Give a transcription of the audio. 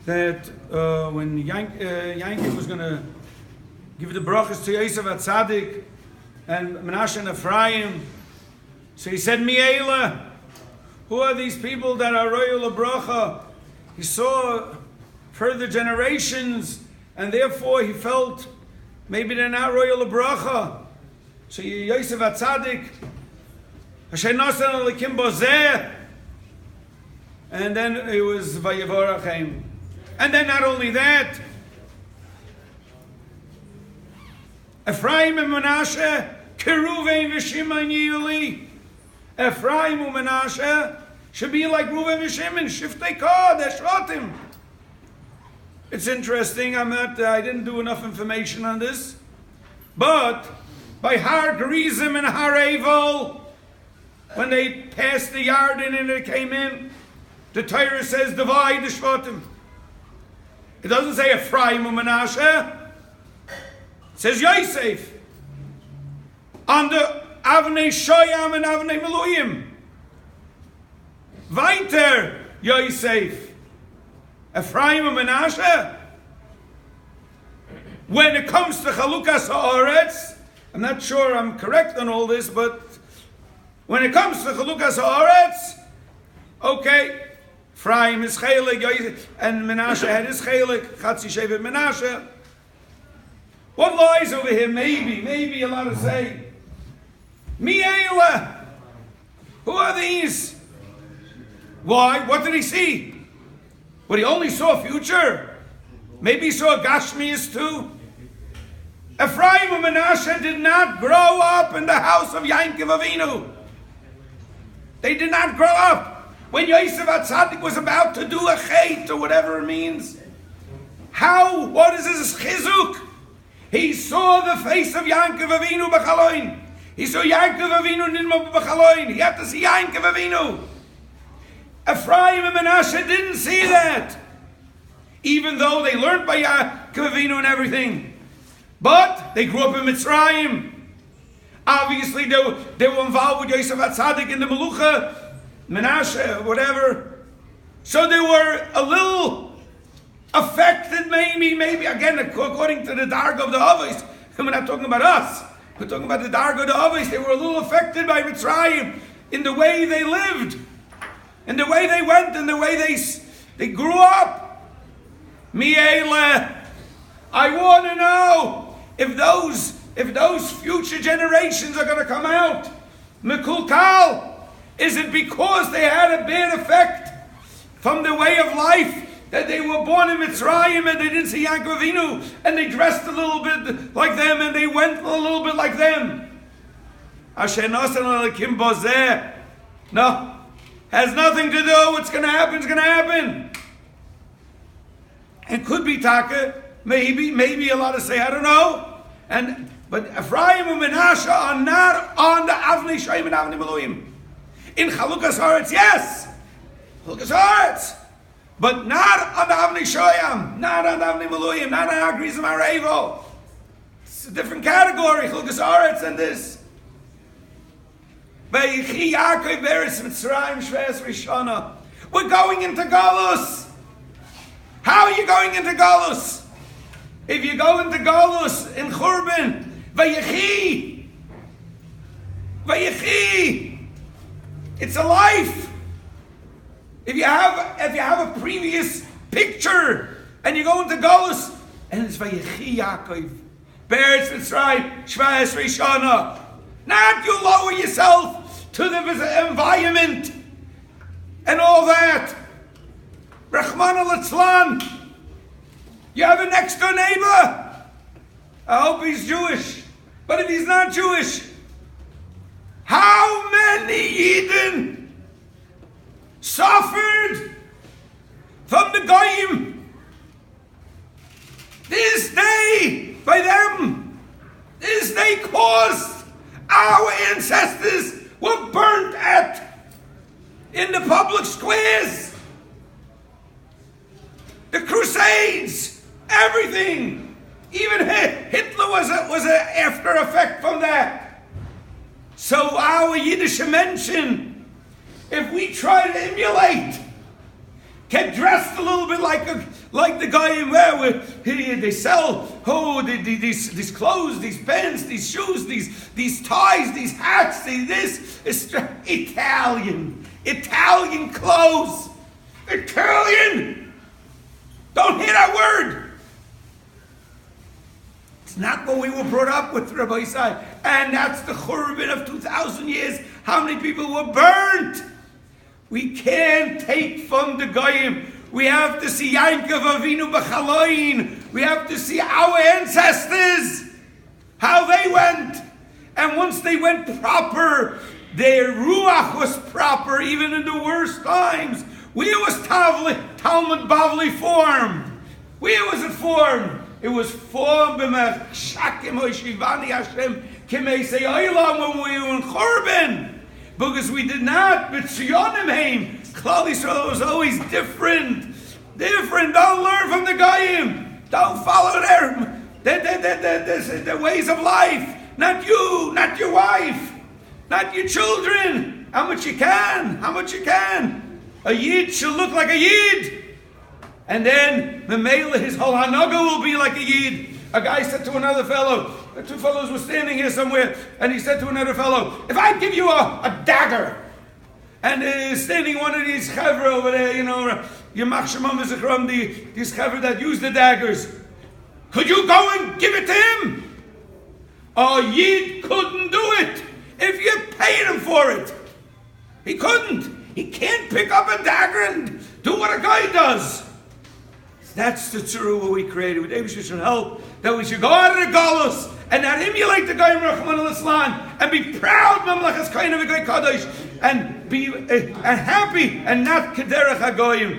that when Yankov was going to give the brachas to Yosef HaTzadik and Menashe and Ephraim, so he said, Mi'ela, who are these people that are royal bracha? He saw further generations, and therefore he felt maybe they're not royal bracha. So Yosef HaTzadik, Asher Nasan Elikim Bozeh, and then it was Vayevorachem. And then not only that, Ephraim and Menashe, Keruven v'Shimon Yili. Ephraim and Menashe should be like Reuven and Shimon, Shiftei Kod, they're Shvatim. It's interesting, I didn't do enough information on this, but by Har Gerizim and Har Evel, when they passed the Yarden and it came in, the Torah says, divide the Shvatim. It doesn't say Ephraim and Menashe. It says Yosef. On the Avnei Shoyam and Avnei Meluyim. Weiter Yosef. Ephraim and Menashe. When it comes to Chalukas Haaretz, I'm not sure I'm correct on all this, but when it comes to Chalukas Haaretz, okay, Ephraim is Chelik, and Menashe had his Chelik, Chatzi Shevet Menashe. What lies over here? Maybe you're allowed to say, Mi'ela, who are these? Why? What did he see? Well, he only saw future. Maybe he saw Gashmias too. Ephraim and Menashe did not grow up in the house of Yankov Avinu. They did not grow up. When Yosef HaTzadik was about to do a chet, or whatever it means, what is his chizuk? He saw the face of Yankov Avinu b'chaloin. He saw Yankov Avinu nidma b'chaloin. He had to see Yankov Avinu. Ephraim and Menashe didn't see that, even though they learned by Yankov Avinu and everything. But they grew up in Mitzrayim. Obviously, they were involved with Yosef HaTzadik in the Melucha, Menashe, whatever. So they were a little affected, maybe again, according to the Darga of the Avos. We're not talking about us. We're talking about the Darga of the Avos. They were a little affected by Mitzrayim in the way they lived, in the way they went, in the way they grew up. Mi'ele, I want to know if those future generations are going to come out Mekulkal. Is it because they had a bad effect from the way of life that they were born in Mitzrayim and they didn't see Yankov Avinu and they dressed a little bit like them and they went a little bit like them? Asher Nasan Elikim Bozeh. No, has nothing to do. What's going to happen is going to happen. It could be Taka, maybe a lot to say, I don't know. But Ephraim and Menashe are not on the Avnei Shoyim and Avnei Meluyim. In Chalukas Haaretz, yes, Chalukas Haaretz, but not on the Avnei Shoyam, not on the Avnei Meluyim, not on Agrizim Arevo. It's a different category, Chalukas Haaretz, than this. Vayichi Yaakov Beretz Mitzrayim Shves Rishona. We're going into Galus. How are you going into Galus? If you go into Galus in Churban, Vayichi, it's a life. If you have a previous picture and you go into Galus and it's Vayichi Yaakov, Beretz Mitzrayim Shves Rishona. Not you lower yourself to the environment and all that. Rahman al-Atzlan. You have a next door neighbor. I hope he's Jewish. But if he's not Jewish, how many Yidden suffered from the Goyim? This day, by them, this day caused our ancestors were burnt in the public squares. The Crusades, everything. Even Hitler was an after effect from that. So our Yiddish mention, if we try to emulate, get dressed a little bit like like the guy in where they sell these clothes, these pants, these shoes, these ties, these hats, this. It's Italian clothes. Italian! Don't hear that word. It's not what we were brought up with, Rabbi Isai. And that's the churban of 2,000 years. How many people were burnt? We can't take from the Goyim. We have to see Yankov Avinu B'chaloin. We have to see our ancestors, how they went. And once they went proper, their ruach was proper, even in the worst times. Where was Talmud Bavli formed? Where was it formed? It was formed b'machshakim ho'shivani Hashem kimei se'olam when we were in Churban. Because we did not, but Tzionim Haim. Klal Yisrael was always different. Different. Don't learn from the Goyim. Don't follow their ways of life. Not you, not your wife, not your children. How much you can. How much you can. A Yid should look like a Yid. And then the male, his whole hanaga will be like a Yid. A guy said to another fellow, the two fellows were standing here somewhere, and he said to another fellow, if I give you a dagger, and standing one of these chevra over there, your machshamam v'zichram, these chevra that use the daggers, could you go and give it to him? A Yid couldn't do it if you paid him for it. He couldn't. He can't pick up a dagger and do what a guy does. That's the tzuru what we created. With David should help that we should go out of the galus and not emulate the Goyim Rachman al-Islam and be proud Mamlachas Kain of a Goy Kadosh and be happy and not Kederach HaGoyim.